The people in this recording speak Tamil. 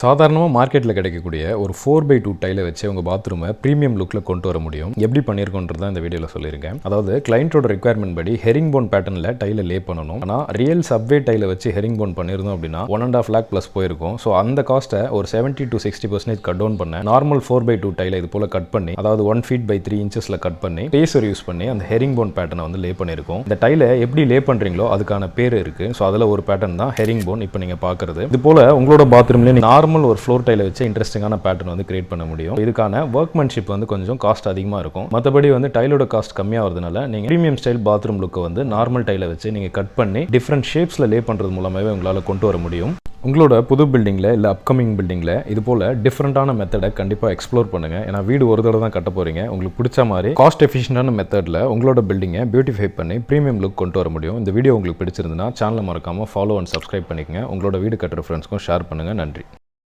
சாதாரணமாக மார்க்கெட்டில் கிடைக்கக்கூடிய ஒரு 4x2 டைலை வச்சு உங்கள் பாத்ரூமை ப்ரீமியம் லுக்கில் கொண்டு வர முடியும். எப்படி பண்ணியிருக்கோன்றது தான் இந்த வீடியோவில் சொல்லியிருக்கேன். அதாவது கிளைண்ட்டோட ரெக்யர்மெண்ட் படி ஹெரிங் போன் பேட்டர்னில் டைலை லே பண்ணணும். ஆனால் ரியல் சப்வே டைலை வச்சு ஹெரிங் போன் பண்ணியிருந்தோம் அப்படின்னா 1.5 lakh ப்ளஸ் போயிருக்கும். ஸோ அந்த காஸ்ட்டை ஒரு 70 to 60% கட் டவுன் பண்ண நார்மல் 4x2 டைலை இது போல் கட் பண்ணி, அதாவது 1 feet by 3 inches கட் பண்ணி பேசர் யூஸ் பண்ணி அந்த ஹெரிங் போன் பேட்டர்னை வந்து லே பண்ணியிருக்கோம். இந்த டைலை எப்படி லே பண்ணுறீங்களோ அதுக்கான பேர் இருக்குது. ஸோ அதில் ஒரு பேட்டர்ன் தான் ஹெரிங் போன் இப்போ நீங்கள் பார்க்குறது. இது போல் உங்களோட பாத்ரூம்லேயே நார்மல் ஒரு ஃப்ளோர் டைலை வச்சு இன்ட்ரெஸ்டிங்கான பேட்டர்ன் வந்து கிரியேட் பண்ண முடியும். இதுக்கான ஒர்க்மேன்ஷிப் வந்து கொஞ்சம் காஸ்ட் அதிகமாக இருக்கும். மற்றபடி வந்து டைலோட காஸ்ட் கம்மியாக வரதுனால நீங்கள் ப்ரீமியம் ஸ்டைல் பாத்ரூம் லுக்கை வந்து நார்மல் டைலை வச்சு நீங்கள் கட் பண்ணி டிஃப்ரெண்ட் ஷேப்ஸில் லே பண்ணுறது மூலமாகவே உங்களால் கொண்டு வர முடியும். உங்களோட புது பில்டிங்கில் இல்லை அப்கமிங் பில்டிங்கில் இது போல் டிஃப்ரெண்ட்டான மெத்தடை கண்டிப்பாக எக்ஸ்ப்ளோர் பண்ணுங்கள். ஏன்னா வீடு ஒரு தடவை தான் கட்ட போகிறீங்க. உங்களுக்கு பிடிச்ச மாதிரி காஸ்ட் எஃபிஷியன்டான மெத்தடில் உங்களோட பில்டிங்கை பியூட்டிஃபை பண்ணி ப்ரீமியம் லுக் கொண்டு வர முடியும். இந்த வீடியோ உங்களுக்கு பிடிச்சிருந்துன்னா சேனலை மறக்காமல் ஃபாலோ அண்ட் சப்ஸ்கிரைப் பண்ணிக்கங்க. உங்களோட வீடு கட்டுற ஃப்ரெண்ட்ஸ்க்கும் ஷேர் பண்ணுங்கள். நன்றி.